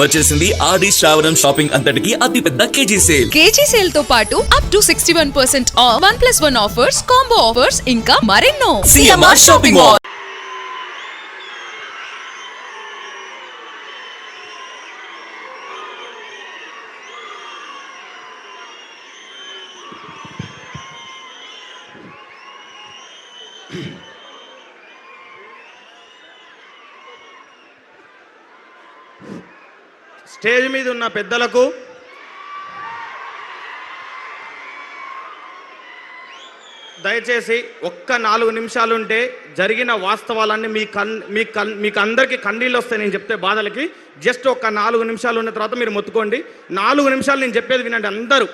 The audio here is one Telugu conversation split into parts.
వచ్చేసింది ఆది శ్రావణం షాపింగ్ అంతటికి అతిపెద్ద కేజీ సేల్ తో పాటు up to 61% of 1+1 offers, combo offers ఇంకా మరెన్నో. CMR shopping mall. స్టేజ్ మీద ఉన్న పెద్దలకు, దయచేసి ఒక్క 4 నిమిషాలుంటే జరిగిన వాస్తవాలన్నీ మీకు అందరికీ కన్నీళ్ళు వస్తాయి. నేను చెప్తే బాధలకి జస్ట్ ఒక్క 4 నిమిషాలు ఉన్న తర్వాత మీరు మొత్తుకోండి. 4 నిమిషాలు నేను చెప్పేది వినండి అందరూ.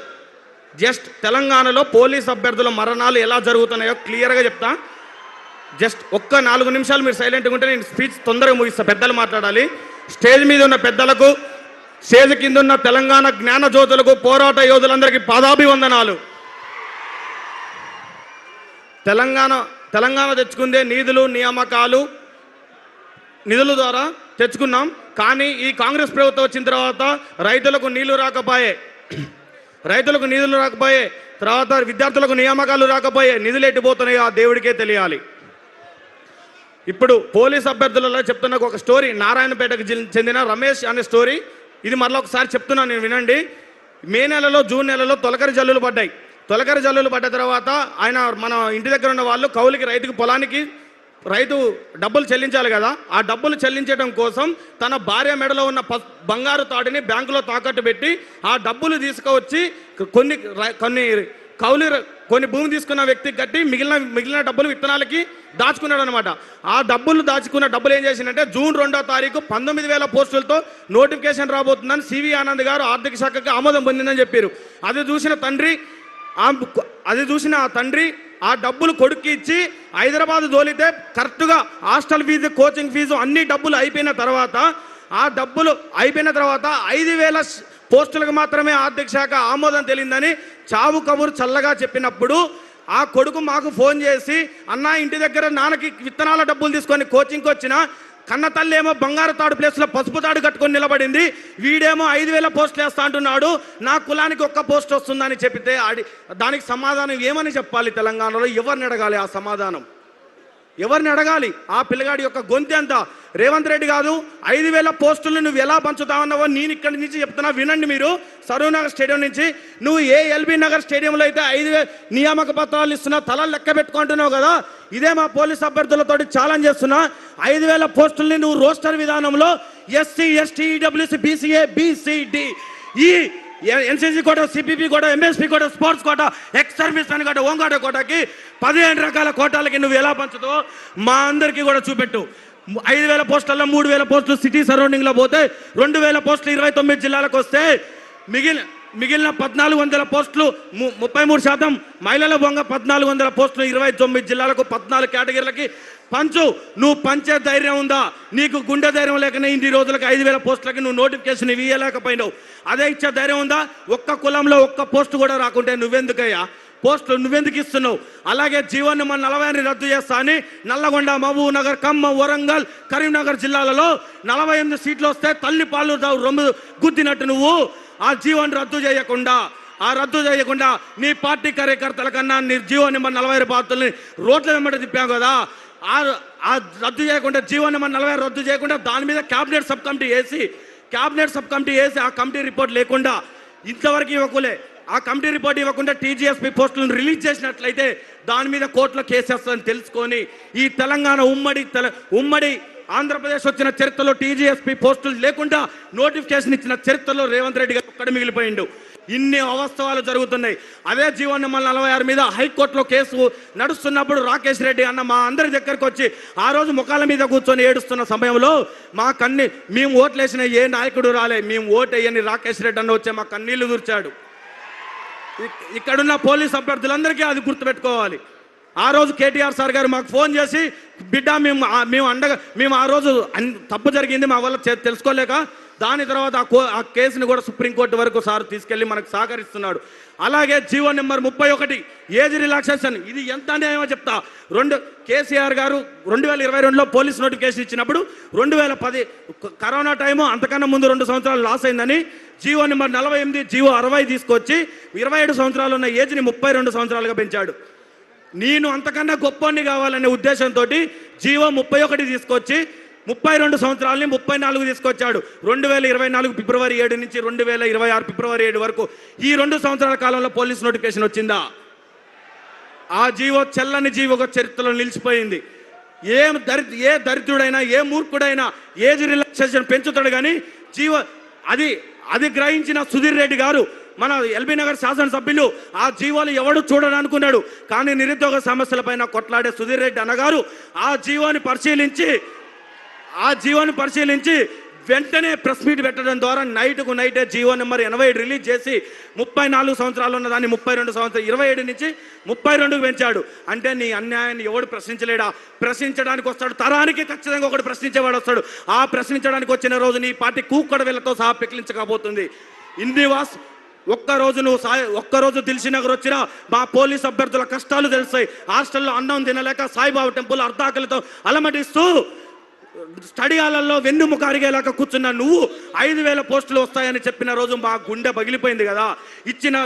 జస్ట్ తెలంగాణలో పోలీస్ అభ్యర్థుల మరణాలు ఎలా జరుగుతున్నాయో క్లియర్గా చెప్తా. జస్ట్ ఒక్క 4 నిమిషాలు మీరు సైలెంట్గా ఉంటే నేను స్పీచ్ తొందరగా ముగిస్తా. పెద్దలు మాట్లాడాలి. స్టేజ్ మీద ఉన్న పెద్దలకు, స్టేజ్ కింద ఉన్న తెలంగాణ జ్ఞాన జ్యోతులకు, పోరాట యోధులందరికీ పాదాభివందనాలు. తెలంగాణ తెచ్చుకుందే నిధుల ద్వారా తెచ్చుకున్నాం. కానీ ఈ కాంగ్రెస్ ప్రభుత్వం వచ్చిన తర్వాత రైతులకు నీళ్లు రాకపోయే, తర్వాత విద్యార్థులకు నియామకాలు రాకపోయే, నిధులు ఎట్టిపోతున్నాయో ఆ దేవుడికే తెలియాలి. ఇప్పుడు పోలీస్ అభ్యర్థులలో చెప్తున్న ఒక స్టోరీ, నారాయణపేటకు చెందిన రమేష్ అనే స్టోరీ. ఇది మరలా ఒకసారి చెప్తున్నాను నేను, వినండి. మే నెలలో, జూన్ నెలలో తొలకరి జల్లులు పడ్డాయి. తొలకరి జల్లులు పడ్డ తర్వాత మన ఇంటి దగ్గర ఉన్న వాళ్ళు కౌలుకి రైతు డబ్బులు చెల్లించాలి కదా. ఆ డబ్బులు చెల్లించడం కోసం తన భార్య మెడలో ఉన్న బంగారు తాడిని బ్యాంకులో తాకట్టు పెట్టి ఆ డబ్బులు తీసుకువచ్చి కొన్ని భూమి తీసుకున్న వ్యక్తికి కట్టి మిగిలిన డబ్బులు విత్తనాలకి దాచుకున్నాడు అనమాట. ఆ దాచుకున్న డబ్బులు ఏం చేసిందంటే జూన్ 2వ తారీఖు 19,000 పోస్టులతో నోటిఫికేషన్ రాబోతుందని సివి ఆనంద్ గారు ఆర్థిక శాఖకి ఆమోదం పొందిందని చెప్పారు. అది చూసిన ఆ తండ్రి ఆ డబ్బులు కొడుక్కి ఇచ్చి హైదరాబాద్ తోలితే కరెక్ట్గా హాస్టల్ ఫీజు, కోచింగ్ ఫీజు అన్ని డబ్బులు అయిపోయిన తర్వాత 5,000 పోస్టులకు మాత్రమే ఆర్థిక శాఖ ఆమోదం తెలియదని చావు కబురు చల్లగా చెప్పినప్పుడు ఆ కొడుకు మాకు ఫోన్ చేసి, అన్న ఇంటి దగ్గర నాన్నకి విత్తనాల డబ్బులు తీసుకొని కోచింగ్కి వచ్చిన కన్న తల్లి ఏమో బంగారు తాడు ప్లేస్లో పసుపు తాడు కట్టుకొని నిలబడింది, వీడేమో 5,000 పోస్టులు వేస్తా అంటున్నాడు, నా కులానికి 1 పోస్ట్ వస్తుందని చెప్పితే దానికి సమాధానం ఏమని చెప్పాలి? తెలంగాణలో ఎవరిని అడగాలి? ఆ సమాధానం ఎవరిని అడగాలి? ఆ పిల్లగాడి యొక్క గొంతు ఎంత? రేవంత్ రెడ్డి కాదు, 5,000 పోస్టులను నువ్వు ఎలా పంచుతావన్నావో నేను ఇక్కడి నుంచి చెప్తున్నా, వినండి మీరు. సరూనగర్ స్టేడియం నుంచి నువ్వు ఏ ఎల్బీ నగర్ స్టేడియంలో అయితే 5,000 నియామక పత్రాలు ఇస్తున్నా, తలలు లెక్క పెట్టుకుంటున్నావు కదా. ఇదే మా పోలీస్ అభ్యర్థులతో ఛాలెంజ్ చేస్తున్నా, 5,000 పోస్టుల్ని నువ్వు రోస్టర్ విధానంలో SC, ST, EWS, BCA, BCD, ఈ NCC quota, CPP quota, MSP quota, sports quota, ex service అని కోట, హోంకోట కోటకి 15 రకాల కోటాలకి నువ్వు ఎలా పంచుతావో మా అందరికీ కూడా చూపెట్టు. 5,000 పోస్టుల్లో 3,000 పోస్టులు సిటీ సరౌండింగ్లో పోతే 2,000 పోస్టులు 29 జిల్లాలకు వస్తే మిగిలిన 1,400 పోస్టులు 33% మహిళల బొంగ 1,400 పోస్టులు 29 జిల్లాలకు 14 కేటగిరీలకి పంచు. నువ్వు పంచే ధైర్యం ఉందా? నీకు గుండె ధైర్యం లేకనే ఇన్ని రోజులకి 5,000 పోస్టులకి నువ్వు నోటిఫికేషన్ ఇవ్వలేకపోయినావు. అదే ఇచ్చే ధైర్యం ఉందా? ఒక్క కులంలో 1 పోస్టు కూడా రాకుంటే నువ్వెందుకయ్యా పోస్టులు నువ్వెందుకు ఇస్తున్నావు? అలాగే జీవన్ నెంబర్ 40 రద్దు చేస్తా అని నల్లగొండ, మహబూబ్ నగర్, ఖమ్మం, వరంగల్, కరీంనగర్ జిల్లాలలో 48 సీట్లు వస్తే తల్లి పాలు రొమ్ము గుద్దినట్టు నువ్వు ఆ జీవన్ రద్దు చేయకుండా నీ పార్టీ కార్యకర్తల కన్నా నీ జీవన్ నెంబర్ 40 బాధ్యతల్ని రోడ్ల వెంబడి తిప్పావు కదా. ఆ రద్దు చేయకుండా, జీవన్ నెంబర్ 40 రద్దు చేయకుండా దాని మీద క్యాబినెట్ సబ్ కమిటీ వేసి ఆ కమిటీ రిపోర్ట్ లేకుండా ఇంతవరకు ఇవ్వకులే. ఆ కమిటీ రిపోర్ట్ ఇవ్వకుండా టీజీఎస్పీ పోస్టులను రిలీజ్ చేసినట్లయితే దాని మీద కోర్టులో కేసేస్తుందని తెలుసుకొని ఈ తెలంగాణ ఉమ్మడి ఆంధ్రప్రదేశ్ వచ్చిన చరిత్రలో టీజీఎస్పీ పోస్టులు లేకుండా నోటిఫికేషన్ ఇచ్చిన చరిత్రలో రేవంత్ రెడ్డి గారు ఒక్కడ మిగిలిపోయిండు. ఇన్ని అవాస్తవాలు జరుగుతున్నాయి. అదే జీవన్ నెంబర్ 46 మీద హైకోర్టులో కేసు నడుస్తున్నప్పుడు రాకేష్ రెడ్డి అన్న మా అందరి దగ్గరకు వచ్చి ఆ రోజు ముఖాల మీద కూర్చొని ఏడుస్తున్న సమయంలో మేము ఓట్లేసిన ఏ నాయకుడు రాలే, మేము ఓటు వేయని రాకేష్ రెడ్డి అన్న వచ్చే మా కన్నీళ్లు దూర్చాడు. ఇక్కడున్న పోలీస్ అభ్యర్థులందరికీ అది గుర్తుపెట్టుకోవాలి. ఆ రోజు కేటీఆర్ సార్ గారు మాకు ఫోన్ చేసి, బిడ్డ మేము ఆ రోజు తప్పు జరిగింది మా వల్ల తెలుసుకోలేక దాని తర్వాత ఆ కేసుని కూడా సుప్రీంకోర్టు వరకు సార్ తీసుకెళ్ళి మనకు సహకరిస్తున్నాడు. అలాగే జీవో నెంబర్ 31 ఏజ్ రిలాక్సేషన్, ఇది ఎంత అన్యాయమో చెప్తా. కేసీఆర్ గారు 2022లో పోలీస్ నోటిఫికేషన్ ఇచ్చినప్పుడు 2010 కరోనా టైము, అంతకన్నా ముందు 2 సంవత్సరాలు లాస్ అయిందని జీవో నెంబర్ 48 జీవో 60 తీసుకొచ్చి 27 సంవత్సరాలు ఉన్న ఏజ్ని 32 సంవత్సరాలుగా పెంచాడు. నేను అంతకన్నా గొప్పని కావాలనే ఉద్దేశంతో జీవో 31 తీసుకొచ్చి 32 సంవత్సరాలని 34 తీసుకొచ్చాడు. 2024 ఫిబ్రవరి 7 నుంచి 2026 ఫిబ్రవరి 7 వరకు ఈ 2 సంవత్సరాల కాలంలో పోలీస్ నోటిఫికేషన్ వచ్చిందా? ఆ జీవో చెల్లని జీవో చరిత్రలో నిలిచిపోయింది. ఏ దరిద్రుడైనా ఏ మూర్ఖుడైనా ఏజ్ రిలాక్సేషన్ పెంచుతాడు కానీ జీవో అది గ్రహించిన సుధీర్ రెడ్డి గారు, మన ఎల్బీ నగర్ శాసనసభ్యులు, ఆ జీవోలు ఎవడు చూడడనుకున్నాడు. కానీ నిరుద్యోగ సమస్యలపైన కొట్లాడే సుధీర్ రెడ్డి అన్నగారు ఆ జీవోని పరిశీలించి వెంటనే ప్రెస్ మీట్ పెట్టడం ద్వారా నైటే జీవో నెంబర్ 87 రిలీజ్ చేసి 34 సంవత్సరాలు ఉన్న దాన్ని 32 సంవత్సరాలు 27 నుంచి 32కు పెంచాడు. అంటే నీ అన్యాయాన్ని ఎవడు ప్రశ్నించలేడా? ప్రశ్నించడానికి వస్తాడు, తరానికి ఖచ్చితంగా ఒకడు ప్రశ్నించేవాడు వస్తాడు. ఆ ప్రశ్నించడానికి వచ్చిన రోజు నీ పార్టీ కూక్కడ వీళ్ళతో సహా పెకిలించకపోతుంది. ఇందివాస్ ఒక్కరోజు దిల్సుఖ్నగర్ వచ్చినా మా పోలీస్ అభ్యర్థుల కష్టాలు తెలుస్తాయి. హాస్టల్లో అన్నం తినలేక సాయిబాబా టెంపుల్ అర్ధాకలితో అలమటిస్తూ స్టడీ హాలల్లో వెన్నుముక అరిగేలాగా కూర్చున్నా నువ్వు 5,000 పోస్టులు వస్తాయని చెప్పిన రోజు మా గుండె పగిలిపోయింది కదా. ఇచ్చిన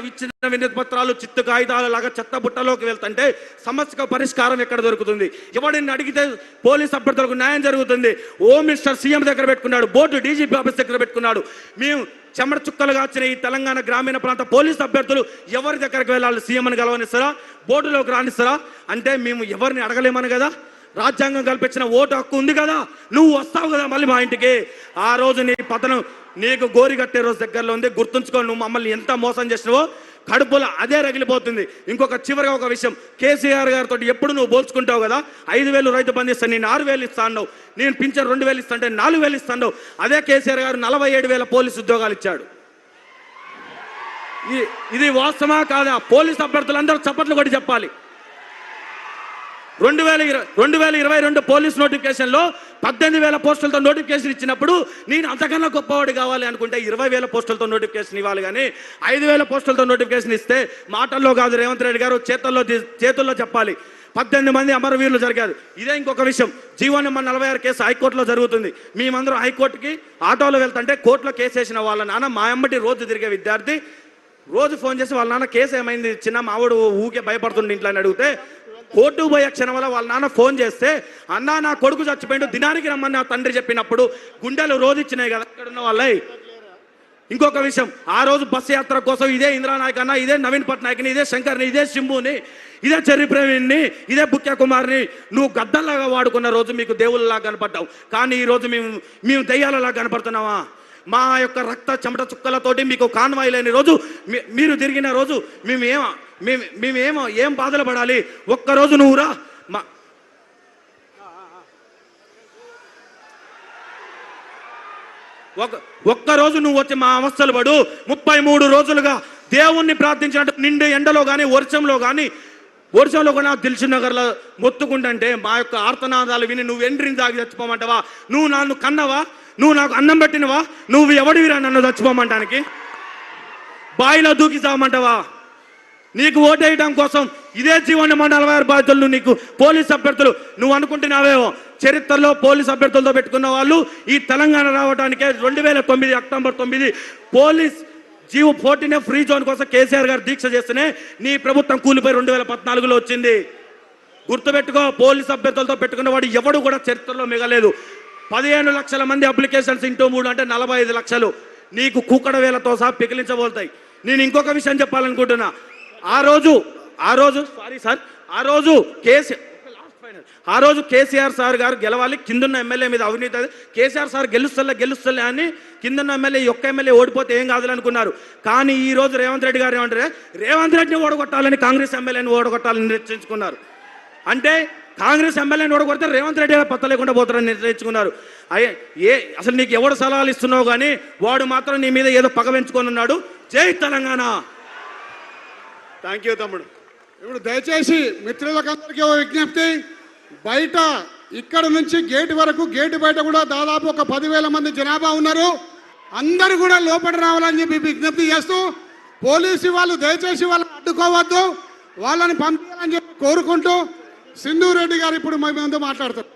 వినతి పత్రాలు చిత్తు కాగితాలు లాగా చెత్త బుట్టలోకి వెళ్తుంటే సమస్యకు పరిష్కారం ఎక్కడ దొరుకుతుంది? ఎవడిని అడిగితే పోలీస్ అభ్యర్థులకు న్యాయం జరుగుతుంది? హోమ్ మినిస్టర్ సీఎం దగ్గర పెట్టుకున్నాడు, బోర్డు డీజీపీ ఆఫీస్ దగ్గర పెట్టుకున్నాడు. మేము చెమట చుక్కలుగా వచ్చిన ఈ తెలంగాణ గ్రామీణ ప్రాంత పోలీస్ అభ్యర్థులు ఎవరి దగ్గరికి వెళ్ళాలి? సీఎంని కలవనిస్తారా? బోర్డులోకి రానిస్తారా? అంటే మేము ఎవరిని అడగలేమని కదా. రాజ్యాంగం కల్పించిన ఓటు హక్కు ఉంది కదా, నువ్వు వస్తావు కదా మళ్ళీ మా ఇంటికి. ఆ రోజు నీ పతనం నీకు గోరి కట్టే రోజు దగ్గరలో ఉంది. గుర్తుంచుకో, నువ్వు మమ్మల్ని ఎంత మోసం చేసినావో కడుపులో అదే రగిలిపోతుంది. చివరిగా ఒక విషయం, కేసీఆర్ గారితో ఎప్పుడు నువ్వు పోల్చుకుంటావు కదా, 5,000 రైతు బంధు ఇస్తాను, నేను 6,000 ఇస్తాను, నేను పింఛన్ 2,000 ఇస్తాను, 4,000 ఇస్తాను. అదే కేసీఆర్ గారు 47,000 పోలీసు ఉద్యోగాలు ఇచ్చాడు. ఇది వాస్తవమా కాదా? పోలీస్ అభ్యర్థులందరూ చప్పట్లు కొట్టి చెప్పాలి. 2022 పోలీస్ నోటిఫికేషన్లో 18,000 పోస్టులతో నోటిఫికేషన్ ఇచ్చినప్పుడు నేను అంతకన్నా గొప్పవాడు కావాలి అనుకుంటే 20,000 పోస్టులతో నోటిఫికేషన్ ఇవ్వాలి. కానీ 5,000 పోస్టులతో నోటిఫికేషన్ ఇస్తే మాటల్లో కాదు, రేవంత్ రెడ్డి గారు చేతుల్లో చెప్పాలి. 18 మంది అమరవీరులు జరిగారు. ఇదే ఇంకొక విషయం, జీవో నెంబర్ 46 కేసు హైకోర్టులో జరుగుతుంది. మేమందరం హైకోర్టుకి ఆటోలో వెళ్తుంటే కోర్టులో కేసు వేసిన వాళ్ళ నాన్న మా అమ్మటి రోజు తిరిగే విద్యార్థి రోజు ఫోన్ చేసి వాళ్ళ నాన్న కేసు ఏమైంది చిన్న మావాడు ఊకే భయపడుతుండే ఇంట్లో అని అడిగితే, కోర్టుకు పోయే క్షణం వల్ల వాళ్ళ నాన్న ఫోన్ చేస్తే, అన్నా నా కొడుకు చచ్చిపోయిండు దినానికి రమ్మని నా తండ్రి చెప్పినప్పుడు గుండెలు రోజు ఇచ్చినాయి కదా ఇక్కడ ఉన్న వాళ్ళై. ఇంకొక విషయం, ఆ రోజు బస్సు యాత్ర కోసం ఇదే ఇంద్రానాయక్ అన్న, ఇదే నవీన్ పట్నాయక్ని, ఇదే శంకర్ని, ఇదే శంభుని, ఇదే చెర్రి ప్రవీణ్ని, ఇదే బుక్యా కుమార్ని నువ్వు గద్దల్లాగా వాడుకున్న రోజు మీకు దేవుళ్ళలాగా కనపడ్డావు. కానీ ఈరోజు మేము దెయ్యాలలాగా కనపడుతున్నావా? మా యొక్క రక్త చెమట చుక్కలతోటి మీకు కాన్వాయ్ లేని రోజు, మీరు తిరిగిన రోజు మేమేమో ఏం బాధలు పడాలి? ఒక్కరోజు నువ్వు రా, ఒక్కరోజు నువ్వు వచ్చి మా అవస్థలు పడు. 33 రోజులుగా దేవుణ్ణి ప్రార్థించినట్టు నిండు ఎండలో కానీ వర్షంలో కూడా దిల్సుఖ్నగర్లో మొత్తుకుంటుంటే మా యొక్క ఆర్తనాదాలు విని నువ్వు ఎండ్రిని తాగి చచ్చిపోమంటావా? నువ్వు నన్ను కన్నవా? నువ్వు నాకు అన్నం పెట్టినవా? నువ్వు ఎవడివిరా నన్ను చచ్చిపోమంటానికి? బాయిలో దూకి చావమంటావా? నీకు ఓటేయడం కోసం ఇదే జీవో నెంబర్ 46 బాధ్యులు నీకు పోలీస్ అభ్యర్థులు నువ్వు అనుకుంటున్నావేమో. చరిత్రలో పోలీస్ అభ్యర్థులతో పెట్టుకున్న వాళ్ళు ఈ తెలంగాణ రావడానికే 2009 October 9 police G O 14 free zone కోసం కేసీఆర్ గారు దీక్ష చేస్తేనే నీ ప్రభుత్వం కూలిపోయి 2014లో వచ్చింది. గుర్తుపెట్టుకో, పోలీస్ అభ్యర్థులతో పెట్టుకున్న వాడు ఎవడు కూడా చరిత్రలో మిగలేదు. 15 లక్షల మంది అప్లికేషన్స్ ఇంటూ 3 అంటే 45 లక్షలు నీకు కూకడ వేలతో సహా పెకిలించబోతాయి. నేను ఇంకొక విషయం చెప్పాలనుకుంటున్నా. ఆ రోజు కేసీఆర్ సార్ గారు గెలవాలి, కిందన్న ఎమ్మెల్యే మీద అవినీతి, కేసీఆర్ సార్ గెలుస్తలే అని కిందన్న ఎమ్మెల్యే ఒక్క ఎమ్మెల్యే ఓడిపోతే ఏం కాదు అనుకున్నారు. కానీ ఈ రోజు రేవంత్ రెడ్డి గారు ఏమంటారు, రేవంత్ రెడ్డిని ఓడగొట్టాలని కాంగ్రెస్ ఎమ్మెల్యేని ఓడగొట్టాలని నిర్ణయించుకున్నారు. అంటే కాంగ్రెస్ ఎమ్మెల్యేని ఓడగొడితే రేవంత్ రెడ్డి పత్త లేకుండా పోతారని నిర్ణయించుకున్నారు. అసలు నీకు ఎవడు సలహాలు ఇస్తున్నావు కానీ వాడు మాత్రం నీ మీద ఏదో పగ పెంచుకొని ఉన్నాడు. జై తెలంగాణ. థ్యాంక్ యూ తమ్ముడు. ఇప్పుడు దయచేసి మిత్రులకందరికీ ఒక విజ్ఞప్తి, బయట ఇక్కడ నుంచి గేటు వరకు, గేటు బయట కూడా దాదాపు ఒక 10,000 మంది జనాభా ఉన్నారు. అందరూ కూడా లోపల రావాలని చెప్పి విజ్ఞప్తి చేస్తూ పోలీసు వాళ్ళు దయచేసి వాళ్ళని అడ్డుకోవద్దు, వాళ్ళని పంపించాలని చెప్పి కోరుకుంటూ సింధు రెడ్డి గారు ఇప్పుడు మా ముందు మాట్లాడతారు.